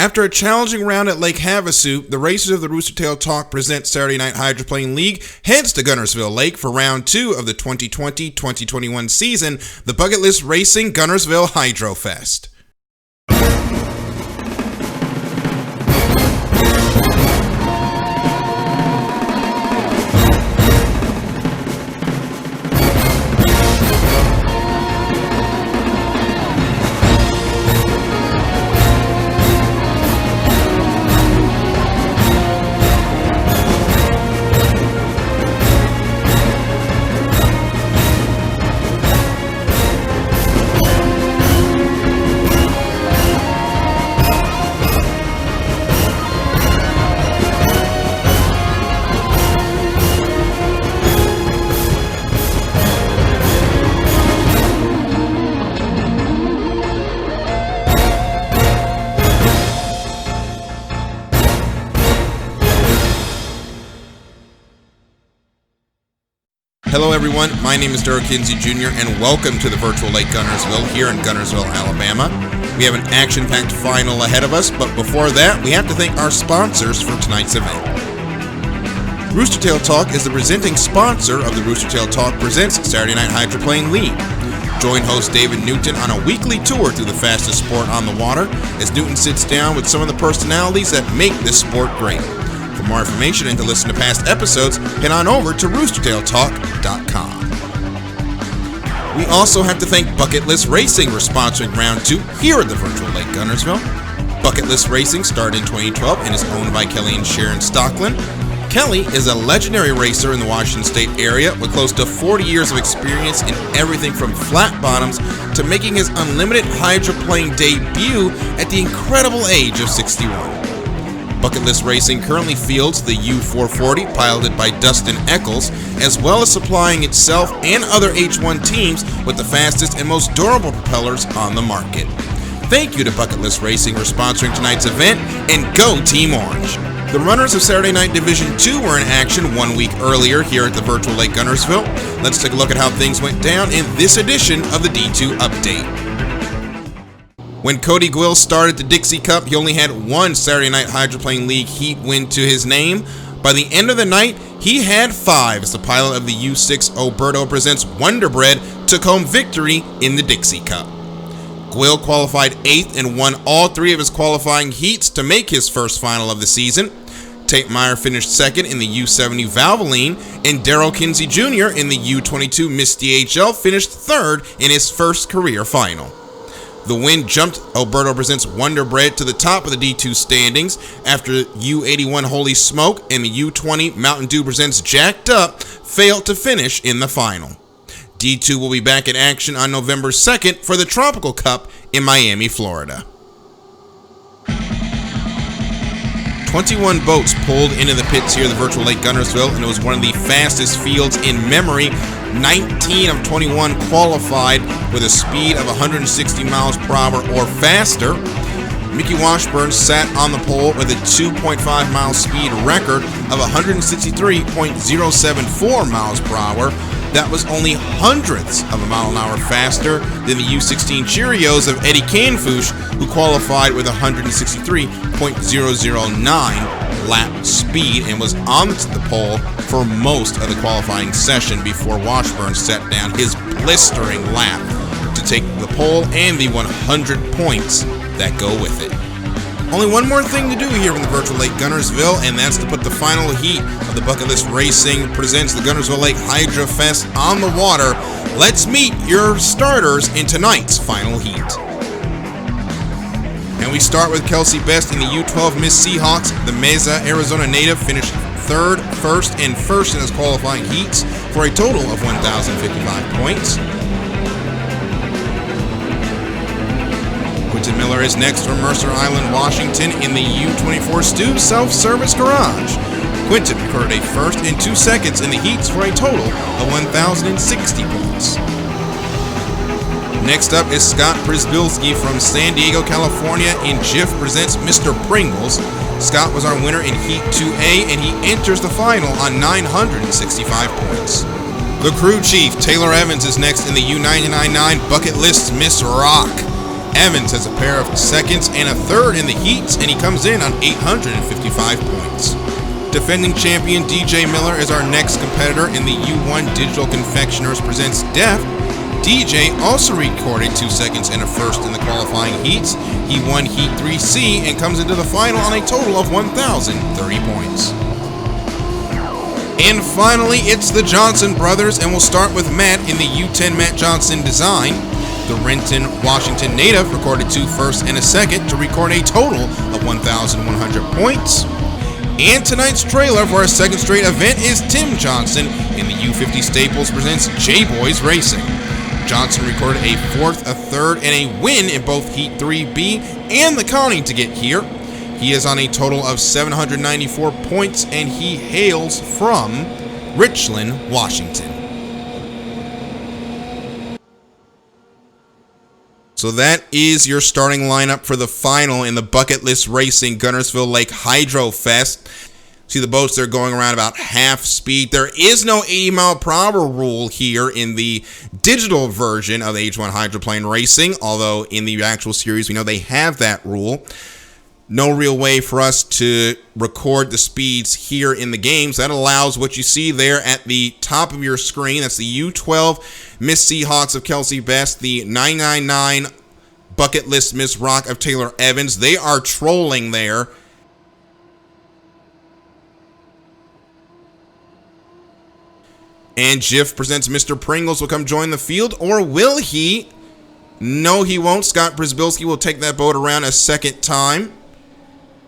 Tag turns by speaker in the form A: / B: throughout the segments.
A: After a challenging round at Lake Havasu, the racers of the Rooster Tail Talk Presents Saturday Night Hydroplane League heads to Guntersville Lake for round 2 of the 2020-2021 season, the Bucket List Racing Guntersville Hydrofest. Hello everyone, my name is Derek Kinsey Jr. and welcome to the virtual Lake Guntersville here in Guntersville, Alabama. We have an action-packed final ahead of us, but before that, we have to thank our sponsors for tonight's event. Rooster Tail Talk is the presenting sponsor of the Rooster Tail Talk Presents Saturday Night Hydroplane League. Join host David Newton on a weekly tour through the fastest sport on the water as Newton sits down with some of the personalities that make this sport great. For more information and to listen to past episodes, head on over to roostertailtalk.com. We also have to thank Bucket List Racing for sponsoring round 2 here at the virtual Lake Guntersville. Bucket List Racing started in 2012 and is owned by Kelly and Sharon Stockland. Kelly is a legendary racer in the Washington State area with close to 40 years of experience in everything from flat bottoms to making his unlimited hydroplane debut at the incredible age of 61. Bucket List Racing currently fields the U440 piloted by Dustin Eccles, as well as supplying itself and other H1 teams with the fastest and most durable propellers on the market. Thank you to Bucket List Racing for sponsoring tonight's event, and go Team Orange! The runners of Saturday Night Division 2 were in action 1 week earlier here at the virtual Lake Guntersville. Let's take a look at how things went down in this edition of the D2 Update. When Cody Gwill started the Dixie Cup, he only had one Saturday Night Hydroplane League heat win to his name. By the end of the night, he had 5 as the pilot of the U6 Oberto Presents Wonder Bread took home victory in the Dixie Cup. Gwill qualified 8th and won all 3 of his qualifying heats to make his first final of the season. Tate Meyer finished 2nd in the U70 Valvoline, and Daryl Kinsey Jr. in the U22 Miss DHL finished 3rd in his first career final. The win jumped Alberto Presents Wonder Bread to the top of the D2 standings after U81 Holy Smoke and the U20 Mountain Dew Presents Jacked Up failed to finish in the final. D2 will be back in action on November 2nd for the Tropical Cup in Miami, Florida. 21 boats pulled into the pits here at the virtual Lake Guntersville, and it was one of the fastest fields in memory. 19 of 21 qualified with a speed of 160 miles per hour or faster. Mickey Washburn sat on the pole with a 2.5 mile speed record of 163.074 miles per hour. That was only hundredths of a mile an hour faster than the U16 Cheerios of Eddie Canfouche, who qualified with 163.009 lap speed and was on the pole for most of the qualifying session before Washburn set down his blistering lap to take the pole and the 100 points that go with it. Only one more thing to do here in the virtual Lake Guntersville, and that's to put the final heat of the Bucket List Racing Presents the Guntersville Lake Hydrofest on the water. Let's meet your starters in tonight's final heat. And we start with Kelsey Best in the U12 Miss Seahawks. The Mesa, Arizona native finished 3rd, 1st, and 1st in his qualifying heats for a total of 1,055 points. Quentin Miller is next from Mercer Island, Washington in the U24 Stu Self-Service Garage. Quentin recorded a 1st and 2 seconds in the heats for a total of 1,060 points. Next up is Scott Przybylski from San Diego, California in Jif Presents Mr. Pringles. Scott was our winner in Heat 2A, and he enters the final on 965 points. The crew chief, Taylor Evans, is next in the U99-9 Bucket List Miss Rock. Evans has a pair of seconds and a third in the heats, and he comes in on 855 points. Defending champion DJ Miller is our next competitor in the U1 Digital Confectioners Presents Def. DJ also recorded 2 seconds and a first in the qualifying heats. He won Heat 3C and comes into the final on a total of 1,030 points. And finally, it's the Johnson brothers, and we'll start with Matt in the U10 Matt Johnson design. The Renton, Washington native recorded 2 firsts and a second to record a total of 1,100 points. And tonight's trailer for our second straight event is Tim Johnson in the U50 Staples Presents J-Boys Racing. Johnson recorded a fourth, a third, and a win in both Heat 3B and the counting to get here. He is on a total of 794 points, and he hails from Richland, Washington. So that is your starting lineup for the final in the Bucket List Racing Guntersville Lake Hydrofest. See the boats, they're going around about half speed. There is no 80-mile-per-hour rule here in the digital version of H1 Hydroplane Racing, although in the actual series we know they have that rule. No real way for us to record the speeds here in the games. That allows what you see there at the top of your screen. That's the U12 Miss Seahawks of Kelsey Best, the 999 Bucket List Miss Rock of Taylor Evans. They are trolling there. And Jiff presents Mr. Pringles will come join the field, or will he? No, he won't. Scott Brzbilski will take that boat around a second time.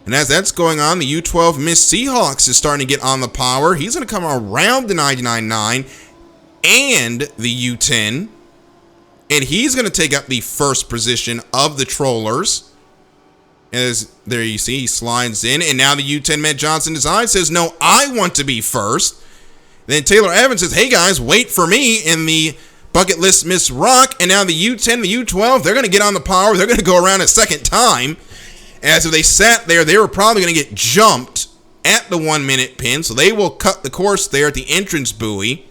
A: And as that's going on, the U12 Miss Seahawks is starting to get on the power. He's going to come around the 999 and the U10. And he's going to take up the first position of the trollers. As there you see, he slides in. And now the U10 Matt Johnson Design says, no, I want to be first. Then Taylor Evans says, hey guys, wait for me in the Bucket List Miss Rock. And now the U10, the U12, they're going to get on the power. They're going to go around a second time. As if they sat there, they were probably going to get jumped at the 1 minute pin. So they will cut the course there at the entrance buoy,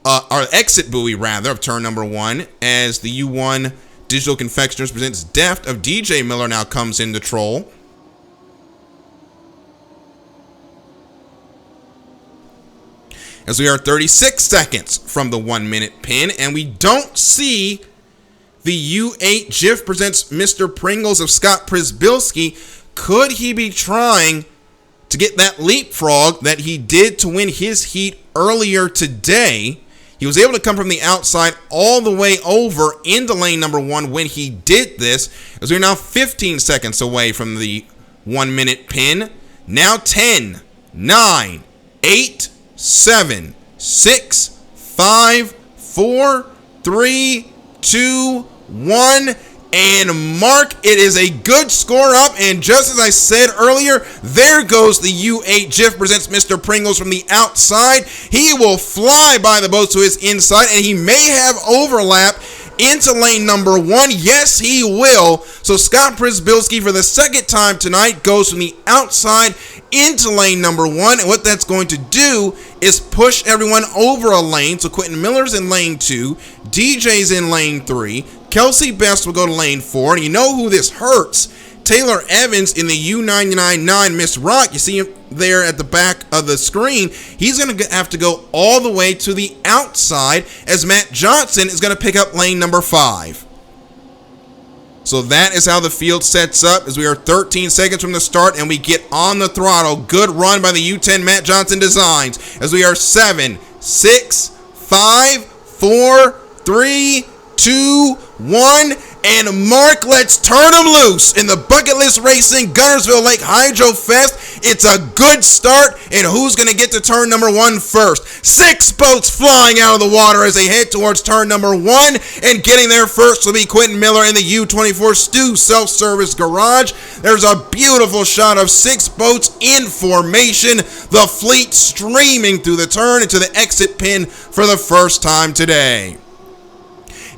A: or exit buoy rather, of turn number 1. As the U1 Digital Confectioners Presents Deft of DJ Miller now comes in to troll. As we are 36 seconds from the 1 minute pin, and we don't see the U8 Jiff presents Mr. Pringles of Scott Brzbilski. Could he be trying to get that leapfrog that he did to win his heat earlier today? He was able to come from the outside all the way over into lane number 1 when he did this, as we're now 15 seconds away from the 1 minute pin. Now 10, 9, 8, 7, 6, 5, 4, 3, 2, 1, and mark. It is a good score up, and just as I said earlier, there goes the U8 Jiff presents Mr. Pringles from the outside. He will fly by the boats to his inside, and he may have overlap into lane number 1. Yes, he will. So Scott Brzbilski, for the second time tonight, goes from the outside into lane number 1, and what that's going to do is push everyone over a lane. So Quentin Miller's in lane 2, DJ's in lane 3, Kelsey Best will go to lane 4, and you know who this hurts? Taylor Evans in the U999 Miss Rock. You see him there at the back of the screen. He's going to have to go all the way to the outside, as Matt Johnson is going to pick up lane number 5. So that is how the field sets up, as we are 13 seconds from the start, and we get on the throttle. Good run by the U10 Matt Johnson Designs, as we are 7, 6, 5, 4, 3, 2, 1, and Mark, let's turn him loose in the Bucket List Racing Guntersville Lake Hydrofest. It's a good start, and who's going to get to turn number 1 first? 6 boats flying out of the water as they head towards turn number 1, and getting there first will be Quentin Miller in the U24 Stu Self-Service Garage. There's a beautiful shot of 6 boats in formation, the fleet streaming through the turn into the exit pin for the first time today.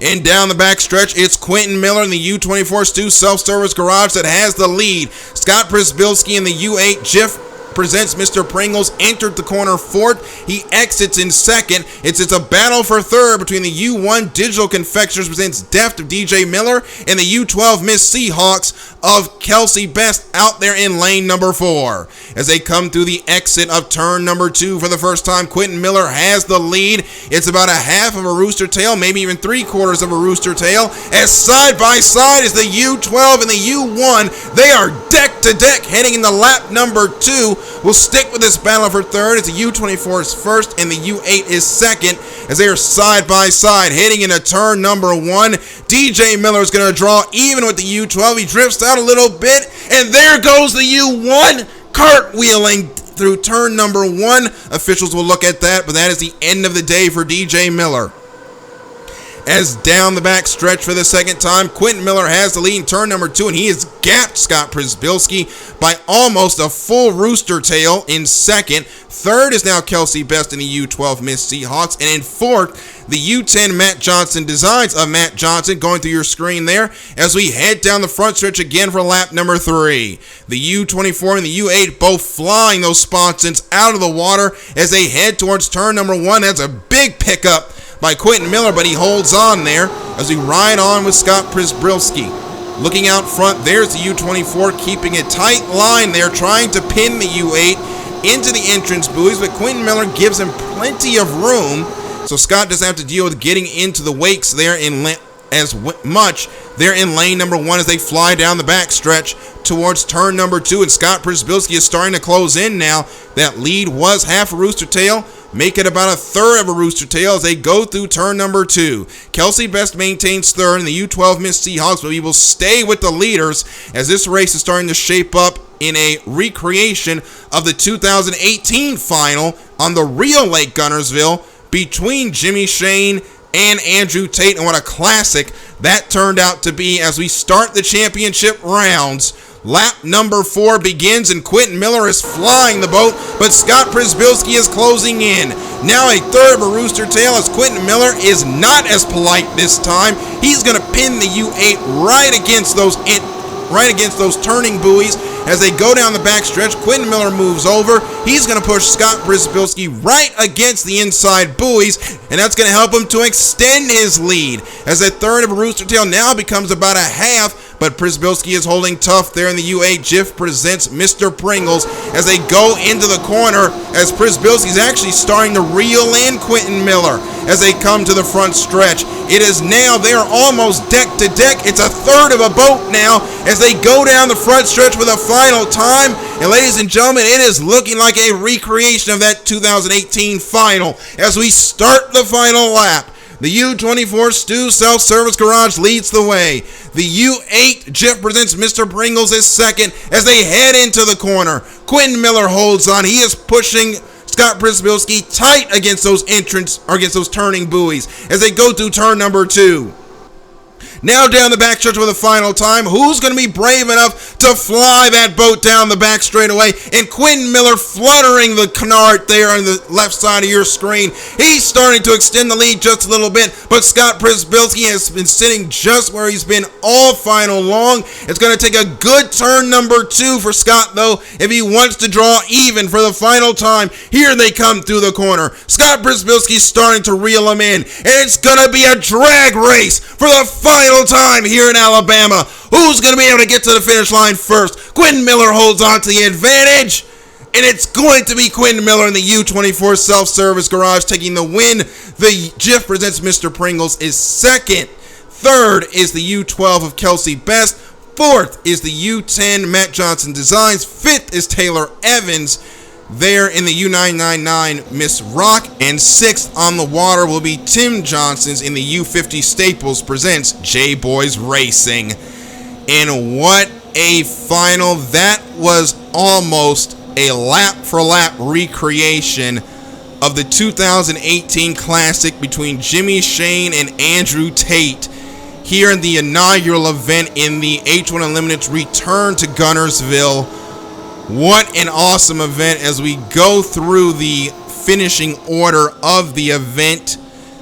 A: And down the back stretch, it's Quentin Miller in the U24 Stu Self-Service Garage that has the lead. Scott Brzbilski in the U8 Jiff presents Mr. Pringles entered the corner fourth. He exits in second. It's a battle for third between the U1 Digital Confectioners presents Deft of DJ Miller and the U12 Miss Seahawks of Kelsey Best out there in lane number 4. As they come through the exit of turn number 2 for the first time, Quentin Miller has the lead. It's about a half of a rooster tail, maybe even 3/4 of a rooster tail, as side by side is the U12 and the U1. They are deck to deck heading into lap number 2. We'll stick with this battle for third as the U24 is first and the U8 is second as they are side by side heading into turn number 1. DJ Miller is going to draw even with the U12. He drifts out a little bit, and there goes the U1 cartwheeling through turn number 1. Officials will look at that, but that is the end of the day for DJ Miller. As down the back stretch for the second time, Quentin Miller has the lead in turn number 2, and he has gapped Scott Przybylski by almost a full rooster tail in second. Third is now Kelsey Best in the U12 Miss Seahawks, and in fourth, the U10 Matt Johnson Designs of Matt Johnson going through your screen there as we head down the front stretch again for lap number 3. The U24 and the U8 both flying those sponsons out of the water as they head towards turn number 1. That's a big pickup by Quentin Miller, but he holds on there as we ride on with Scott Przybylski. Looking out front, there's the U24 keeping a tight line there, trying to pin the U8 into the entrance buoys, but Quentin Miller gives him plenty of room, so Scott doesn't have to deal with getting into the wakes there as much. They're in lane number 1 as they fly down the back stretch towards turn number 2, and Scott Przybylski is starting to close in now. That lead was half a rooster tail. Make it about a third of a rooster tail as they go through turn number 2. Kelsey Best maintains third in the U12 Miss Seahawks, but he will stay with the leaders as this race is starting to shape up in a recreation of the 2018 final on the real Lake Guntersville between Jimmy Shane and Andrew Tate, and what a classic that turned out to be as we start the championship rounds. Lap number 4 begins, and Quentin Miller is flying the boat, but Scott Przybylski is closing in. Now a third of a rooster tail as Quentin Miller is not as polite this time. He's going to pin the U8 right against those turning buoys as they go down the back stretch. Quentin Miller moves over. He's going to push Scott Przybylski right against the inside buoys, and that's going to help him to extend his lead as a third of a rooster tail now becomes about a half. But Przybylski is holding tough there in the U8. Jiff presents Mr. Pringles as they go into the corner as Przybylski is actually starting to reel in Quentin Miller as they come to the front stretch. It is now, they are almost deck to deck. It's a third of a boat now as they go down the front stretch for the final time. And ladies and gentlemen, it is looking like a recreation of that 2018 final as we start the final lap. The U24 Stu Self-Service Garage leads the way. The U8 Jiff presents Mr. Pringles is second as they head into the corner. Quentin Miller holds on. He is pushing Scott Przybylski tight against those turning buoys as they go through turn number 2. Now down the back stretch for the final time. Who's going to be brave enough to fly that boat down the back straightaway? And Quentin Miller fluttering the canard there on the left side of your screen. He's starting to extend the lead just a little bit, but Scott Przybylski has been sitting just where he's been all final long. It's going to take a good turn number 2 for Scott, though, if he wants to draw even for the final time. Here they come through the corner. Scott Przybylski's starting to reel him in, and it's going to be a drag race for the final time here in Alabama. Who's going to be able to get to the finish line first? Quentin Miller holds on to the advantage, and it's going to be Quentin Miller in the U24 Self-Service Garage taking the win. The Jiff presents Mr. Pringles is second. Third is the U12 of Kelsey Best. Fourth is the U10 Matt Johnson Designs. Fifth is Taylor Evans there in the U999 Miss Rock, and sixth on the water will be Tim Johnson's in the U50 Staples presents J-Boys Racing. And what a final. That was almost a lap-for-lap recreation of the 2018 Classic between Jimmy Shane and Andrew Tate here in the inaugural event in the H1 Unlimited's return to Guntersville. What an awesome event as we go through the finishing order of the event.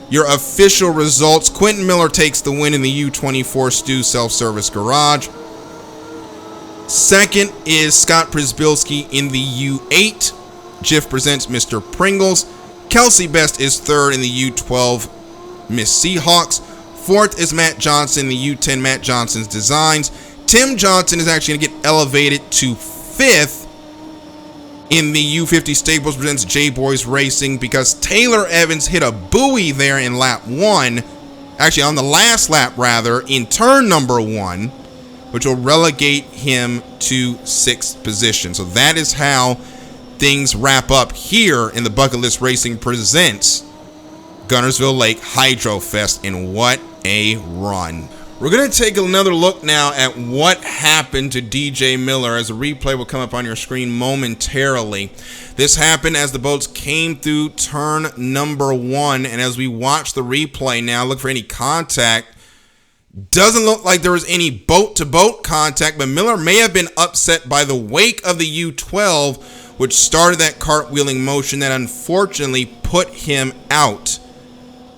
A: Your official results: Quentin Miller takes the win in the U24 Stu Self-Service Garage. Second is Scott Przybylski in the U8. Jiff presents Mr. Pringles. Kelsey Best is third in the U12 Miss Seahawks. Fourth is Matt Johnson in the U10 Matt Johnson's Designs. Tim Johnson is actually going to get elevated to fifth in the U50 Staples presents J-Boys Racing because Taylor Evans hit a buoy there in lap 1. Actually, on the last lap, rather, in turn number 1, which will relegate him to 6th position. So that is how things wrap up here in the Bucket List Racing presents Guntersville Lake Hydrofest, and what a run. We're going to take another look now at what happened to DJ Miller as a replay will come up on your screen momentarily. This happened as the boats came through turn number 1, and as we watch the replay now, look for any contact. Doesn't look like there was any boat-to-boat contact, but Miller may have been upset by the wake of the U12, which started that cartwheeling motion that unfortunately put him out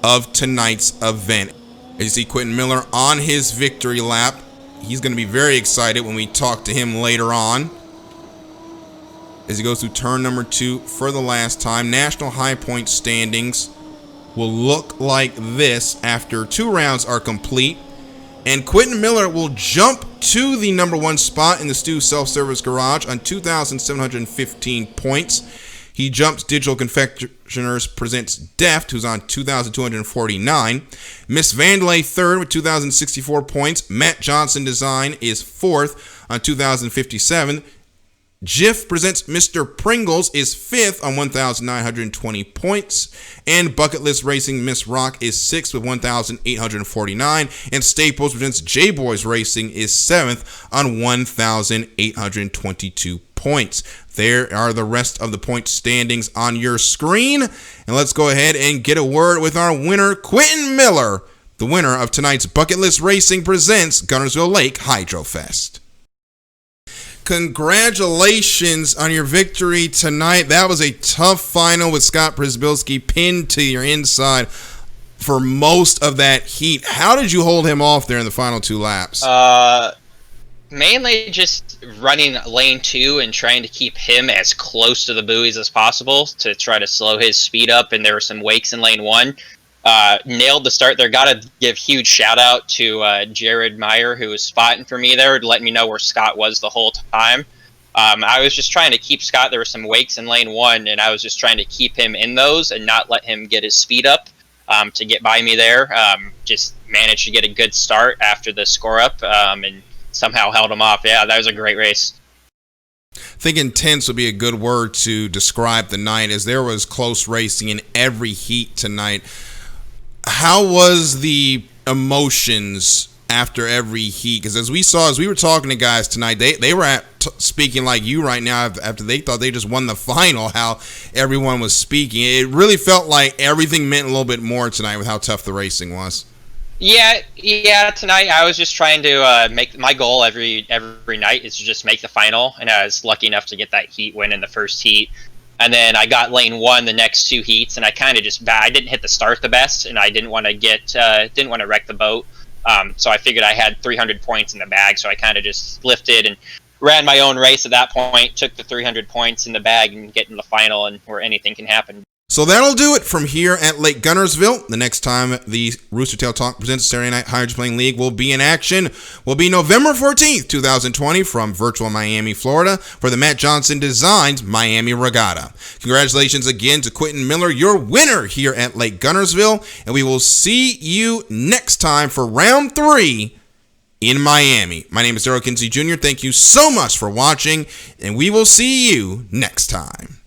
A: of tonight's event. As you see Quentin Miller on his victory lap. He's going to be very excited when we talk to him later on as he goes through turn number 2 for the last time. National high point standings will look like this after 2 rounds are complete. And Quentin Miller will jump to the number 1 spot in the Stu Self-Service Garage on 2,715 points. He jumps Digital Confectioners presents Deft, who's on 2,249. Miss Vandalay third with 2,064 points. Matt Johnson Design is fourth on 2,057. Jiff presents Mr. Pringles is fifth on 1,920 points. And Bucket List Racing Miss Rock is sixth with 1,849. And Staples presents J-Boys Racing is seventh on 1,822 points. There are the rest of the point standings on your screen. And let's go ahead and get a word with our winner, Quentin Miller, the winner of tonight's Bucket List Racing presents Guntersville Lake Hydrofest. Congratulations on your victory tonight. That was a tough final with Scott Przybylski pinned to your inside for most of that heat. How did you hold him off there in the final 2 laps?
B: Mainly just running lane 2 and trying to keep him as close to the buoys as possible to try to slow his speed up. And there were some wakes in lane 1. Nailed the start there. Gotta give huge shout out to Jared Meyer, who was spotting for me there, letting me know where Scott was the whole time. I was just trying to keep Scott. There were some wakes in lane 1, and I was just trying to keep him in those and not let him get his speed up to get by me there. Just managed to get a good start after the score up and somehow held him off. Yeah, that was a great race.
A: I think intense would be a good word to describe the night, as there was close racing in every heat tonight. How was the emotions after every heat? Because as we were talking to guys tonight, they were speaking like you right now after they thought they just won the final, how everyone was speaking. It really felt like everything meant a little bit more tonight with how tough the racing was.
B: Yeah. Tonight I was just trying to make my goal every night is to just make the final, and I was lucky enough to get that heat win in the first heat. And then I got lane 1 the next 2 heats, and I kind of just I didn't hit the start the best, and I didn't want to wreck the boat. So I figured I had 300 points in the bag, so I kind of just lifted and ran my own race at that point. Took the 300 points in the bag and get in the final, and where anything can happen.
A: So that'll do it from here at Lake Guntersville. The next time the Rooster Tail Talk presents Saturday Night Hydroplane League will be in action will be November 14th, 2020 from virtual Miami, Florida for the Matt Johnson Designs Miami Regatta. Congratulations again to Quentin Miller, your winner here at Lake Guntersville, and we will see you next time for round 3 in Miami. My name is Daryl Kinsey Jr. Thank you so much for watching, and we will see you next time.